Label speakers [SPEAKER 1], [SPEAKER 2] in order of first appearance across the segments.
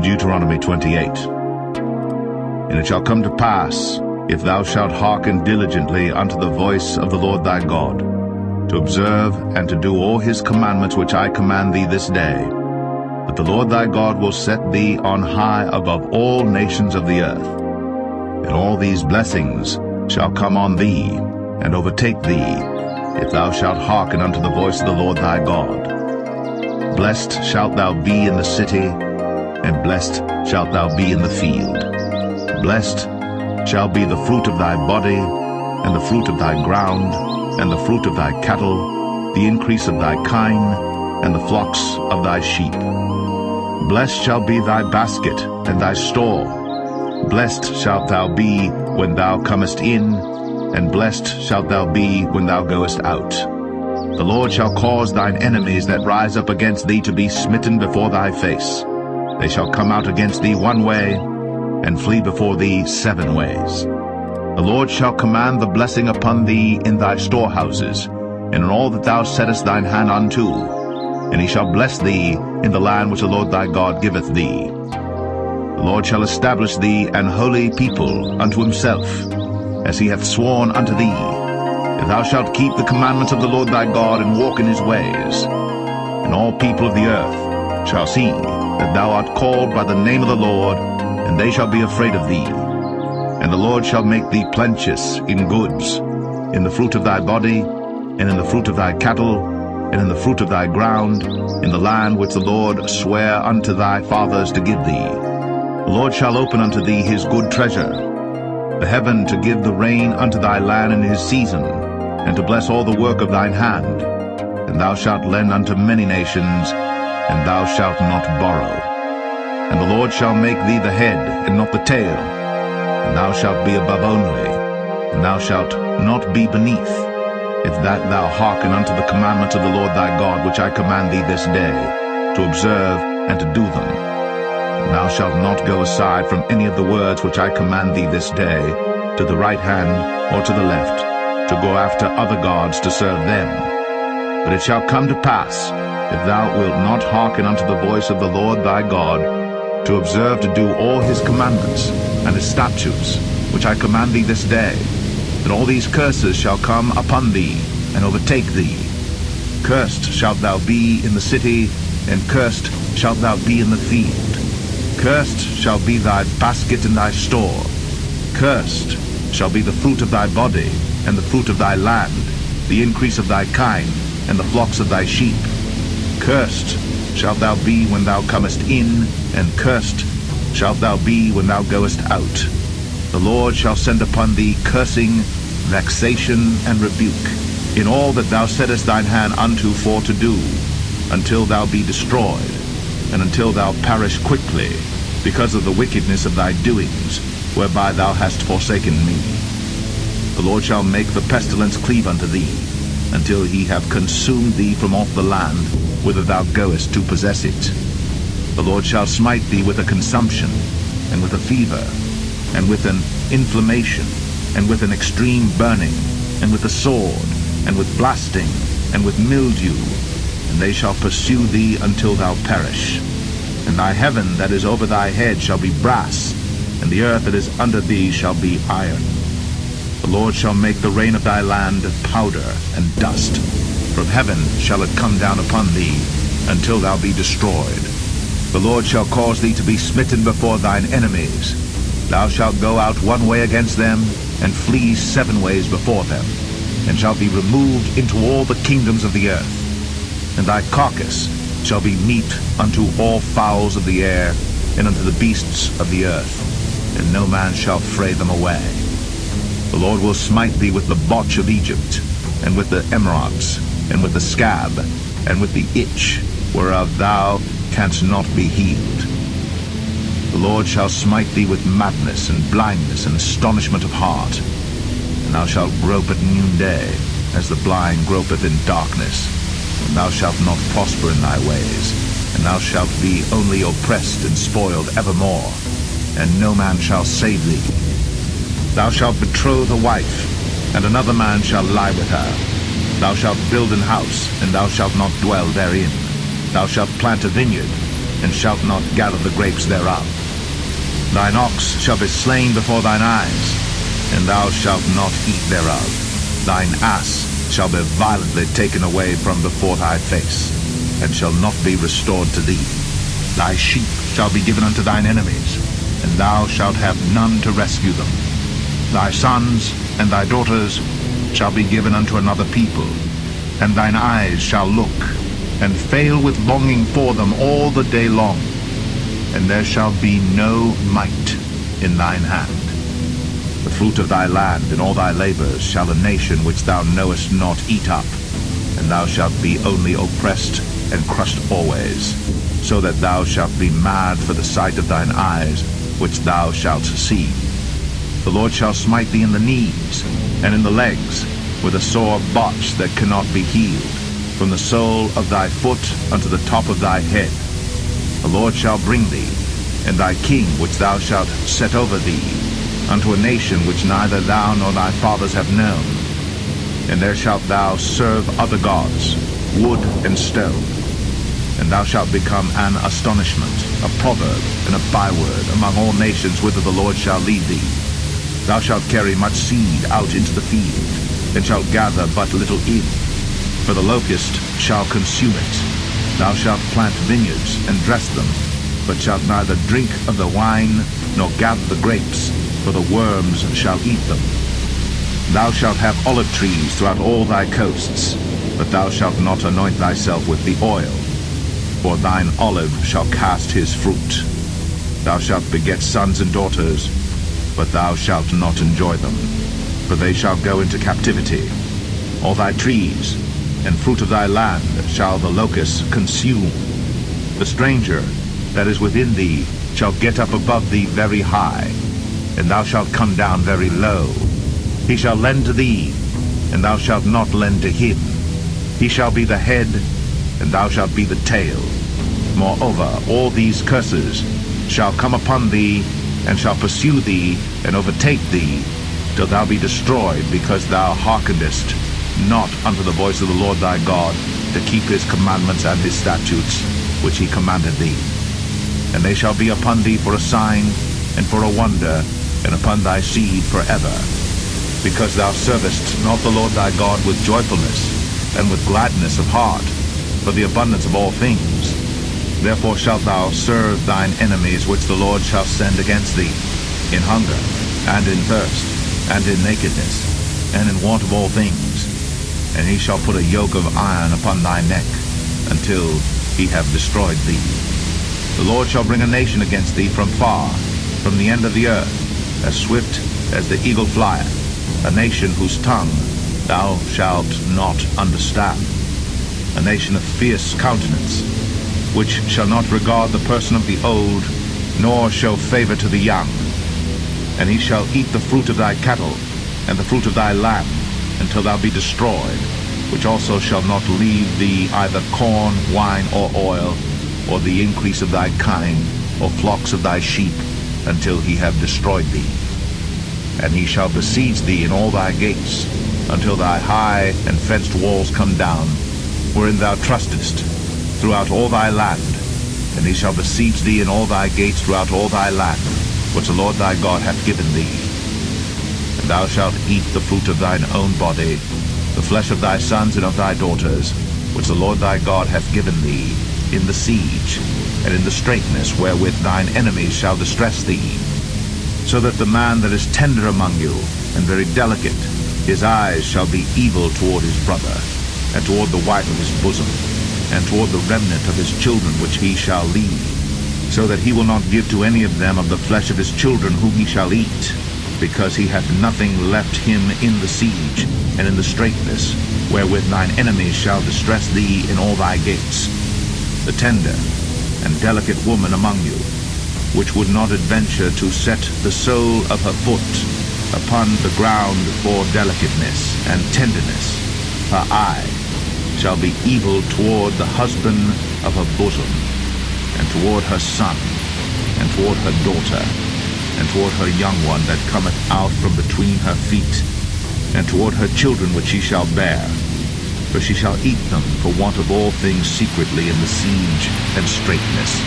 [SPEAKER 1] Deuteronomy 28. And it shall come to pass, if thou shalt hearken diligently unto the voice of the Lord thy God, to observe and to do all his commandments which I command thee this day, that the Lord thy God will set thee on high above all nations of the earth. And all these blessings shall come on thee, and overtake thee, if thou shalt hearken unto the voice of the Lord thy God. Blessed shalt thou be in the city, and blessed shalt thou be in the field. Blessed shall be the fruit of thy body, and the fruit of thy ground, and the fruit of thy cattle, the increase of thy kine, and the flocks of thy sheep. Blessed shall be thy basket and thy store. Blessed shalt thou be when thou comest in, and blessed shalt thou be when thou goest out. The Lord shall cause thine enemies that rise up against thee to be smitten before thy face. They shall come out against thee one way, and flee before thee 7 ways. The Lord shall command the blessing upon thee in thy storehouses, and in all that thou settest thine hand unto. And he shall bless thee in the land which the Lord thy God giveth thee. The Lord shall establish thee an holy people unto himself, as he hath sworn unto thee, if thou shalt keep the commandments of the Lord thy God, and walk in his ways. And all people of the earth shall see that thou art called by the name of the Lord, and they shall be afraid of thee. And the Lord shall make thee plenteous in goods, in the fruit of thy body, and in the fruit of thy cattle, and in the fruit of thy ground, in the land which the Lord sware unto thy fathers to give thee. The Lord shall open unto thee his good treasure, the heaven to give the rain unto thy land in his season, and to bless all the work of thine hand. And thou shalt lend unto many nations, and thou shalt not borrow. And the Lord shall make thee the head, and not the tail, and thou shalt be above only, and thou shalt not be beneath, if that thou hearken unto the commandments of the Lord thy God, which I command thee this day, to observe and to do them. And thou shalt not go aside from any of the words which I command thee this day, to the right hand or to the left, to go after other gods to serve them. But it shall come to pass, if thou wilt not hearken unto the voice of the Lord thy God, to observe to do all his commandments and his statutes, which I command thee this day, that all these curses shall come upon thee, and overtake thee. Cursed shalt thou be in the city, and cursed shalt thou be in the field. Cursed shall be thy basket and thy store. Cursed shall be the fruit of thy body, and the fruit of thy land, the increase of thy kine, and the flocks of thy sheep. Cursed shalt thou be when thou comest in, and cursed shalt thou be when thou goest out. The Lord shall send upon thee cursing, vexation, and rebuke, in all that thou settest thine hand unto for to do, until thou be destroyed, and until thou perish quickly, because of the wickedness of thy doings, whereby thou hast forsaken me. The Lord shall make the pestilence cleave unto thee, until he have consumed thee from off the land, whither thou goest to possess it. The Lord shall smite thee with a consumption, and with a fever, and with an inflammation, and with an extreme burning, and with a sword, and with blasting, and with mildew, and they shall pursue thee until thou perish. And thy heaven that is over thy head shall be brass, and the earth that is under thee shall be iron. The Lord shall make the rain of thy land powder and dust. From heaven shall it come down upon thee, until thou be destroyed. The Lord shall cause thee to be smitten before thine enemies. Thou shalt go out one way against them, and flee 7 ways before them, and shalt be removed into all the kingdoms of the earth. And thy carcass shall be meat unto all fowls of the air, and unto the beasts of the earth, and no man shall fray them away. The Lord will smite thee with the botch of Egypt, and with the emerods, and with the scab, and with the itch, whereof thou canst not be healed. The Lord shall smite thee with madness, and blindness, and astonishment of heart. And thou shalt grope at noonday, as the blind gropeth in darkness. And thou shalt not prosper in thy ways, and thou shalt be only oppressed and spoiled evermore, and no man shall save thee. Thou shalt betroth a wife, and another man shall lie with her. Thou shalt build an house, and thou shalt not dwell therein. Thou shalt plant a vineyard, and shalt not gather the grapes thereof. Thine ox shall be slain before thine eyes, and thou shalt not eat thereof. Thine ass shall be violently taken away from before thy face, and shall not be restored to thee. Thy sheep shall be given unto thine enemies, and thou shalt have none to rescue them. Thy sons and thy daughters shall be given unto another people, and thine eyes shall look, and fail with longing for them all the day long, and there shall be no might in thine hand. The fruit of thy land and all thy labors shall a nation which thou knowest not eat up, and thou shalt be only oppressed and crushed always, so that thou shalt be mad for the sight of thine eyes, which thou shalt see. The Lord shall smite thee in the knees and in the legs with a sore botch that cannot be healed, from the sole of thy foot unto the top of thy head. The Lord shall bring thee, and thy king which thou shalt set over thee, unto a nation which neither thou nor thy fathers have known. And there shalt thou serve other gods, wood and stone. And thou shalt become an astonishment, a proverb, and a byword among all nations whither the Lord shall lead thee. Thou shalt carry much seed out into the field, and shalt gather but little in, for the locust shall consume it. Thou shalt plant vineyards and dress them, but shalt neither drink of the wine nor gather the grapes, for the worms shall eat them. Thou shalt have olive trees throughout all thy coasts, but thou shalt not anoint thyself with the oil, for thine olive shall cast his fruit. Thou shalt beget sons and daughters, but thou shalt not enjoy them, for they shall go into captivity. All thy trees and fruit of thy land shall the locusts consume. The stranger that is within thee shall get up above thee very high, and thou shalt come down very low. He shall lend to thee, and thou shalt not lend to him. He shall be the head, and thou shalt be the tail. Moreover, all these curses shall come upon thee, and shall pursue thee, and overtake thee, till thou be destroyed, because thou hearkenest not unto the voice of the Lord thy God, to keep his commandments and his statutes, which he commanded thee. And they shall be upon thee for a sign, and for a wonder, and upon thy seed forever, because thou servest not the Lord thy God with joyfulness, and with gladness of heart, for the abundance of all things. Therefore shalt thou serve thine enemies which the Lord shall send against thee, in hunger, and in thirst, and in nakedness, and in want of all things. And he shall put a yoke of iron upon thy neck, until he have destroyed thee. The Lord shall bring a nation against thee from far, from the end of the earth, as swift as the eagle flieth, a nation whose tongue thou shalt not understand, a nation of fierce countenance, which shall not regard the person of the old, nor show favor to the young. And he shall eat the fruit of thy cattle, and the fruit of thy land, until thou be destroyed, which also shall not leave thee either corn, wine, or oil, or the increase of thy kine, or flocks of thy sheep, until he have destroyed thee. And he shall besiege thee in all thy gates, until thy high and fenced walls come down, wherein thou trustest, throughout all thy land. And he shall besiege thee in all thy gates throughout all thy land, which the Lord thy God hath given thee. And thou shalt eat the fruit of thine own body, the flesh of thy sons and of thy daughters, which the Lord thy God hath given thee, in the siege, and in the straitness wherewith thine enemies shall distress thee. So that the man that is tender among you, and very delicate, his eyes shall be evil toward his brother, and toward the wife of his bosom, and toward the remnant of his children which he shall leave, so that he will not give to any of them of the flesh of his children whom he shall eat, because he hath nothing left him in the siege, and in the straitness, wherewith thine enemies shall distress thee in all thy gates. The tender and delicate woman among you, which would not adventure to set the sole of her foot upon the ground for delicateness and tenderness, her eye shall be evil toward the husband of her bosom, and toward her son, and toward her daughter, and toward her young one that cometh out from between her feet, and toward her children which she shall bear. For she shall eat them for want of all things secretly in the siege and straitness,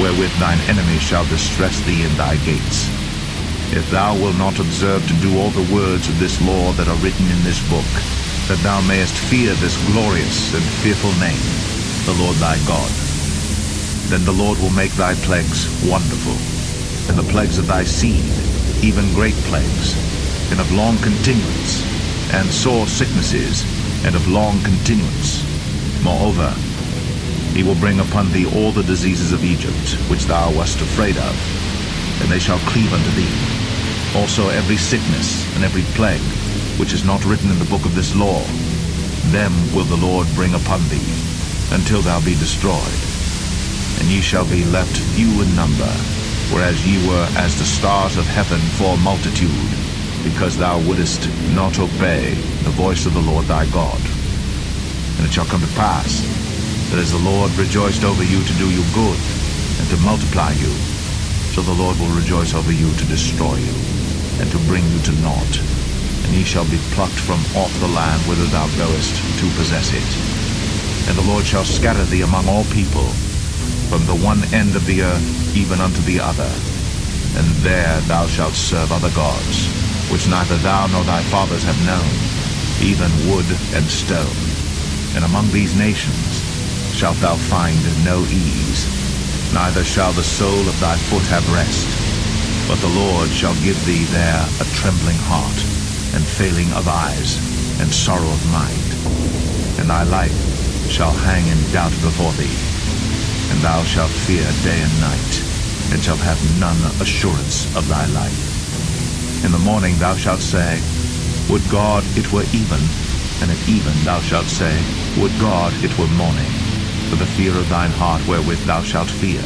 [SPEAKER 1] wherewith thine enemies shall distress thee in thy gates. If thou wilt not observe to do all the words of this law that are written in this book, that thou mayest fear this glorious and fearful name, the Lord thy God, then the Lord will make thy plagues wonderful, and the plagues of thy seed, even great plagues, and of long continuance, and sore sicknesses, and of long continuance. Moreover, he will bring upon thee all the diseases of Egypt, which thou wast afraid of, and they shall cleave unto thee. Also every sickness and every plague, which is not written in the book of this law, them will the Lord bring upon thee, until thou be destroyed. And ye shall be left few in number, whereas ye were as the stars of heaven for multitude, because thou wouldest not obey the voice of the Lord thy God. And it shall come to pass, that as the Lord rejoiced over you to do you good, and to multiply you, so the Lord will rejoice over you to destroy you, and to bring you to naught. And ye shall be plucked from off the land whither thou goest to possess it. And the Lord shall scatter thee among all people, from the one end of the earth even unto the other. And there thou shalt serve other gods, which neither thou nor thy fathers have known, even wood and stone. And among these nations shalt thou find no ease, neither shall the sole of thy foot have rest. But the Lord shall give thee there a trembling heart, and failing of eyes, and sorrow of mind. And thy life shall hang in doubt before thee, and thou shalt fear day and night, and shalt have none assurance of thy life. In the morning thou shalt say, Would God it were even, and at even thou shalt say, Would God it were morning, for the fear of thine heart wherewith thou shalt fear,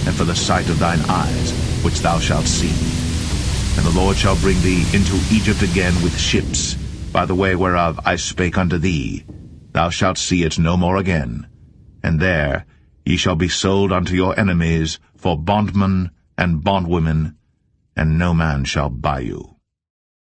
[SPEAKER 1] and for the sight of thine eyes which thou shalt see. And the Lord shall bring thee into Egypt again with ships, by the way whereof I spake unto thee. Thou shalt see it no more again. And there ye shall be sold unto your enemies for bondmen and bondwomen, and no man shall buy you.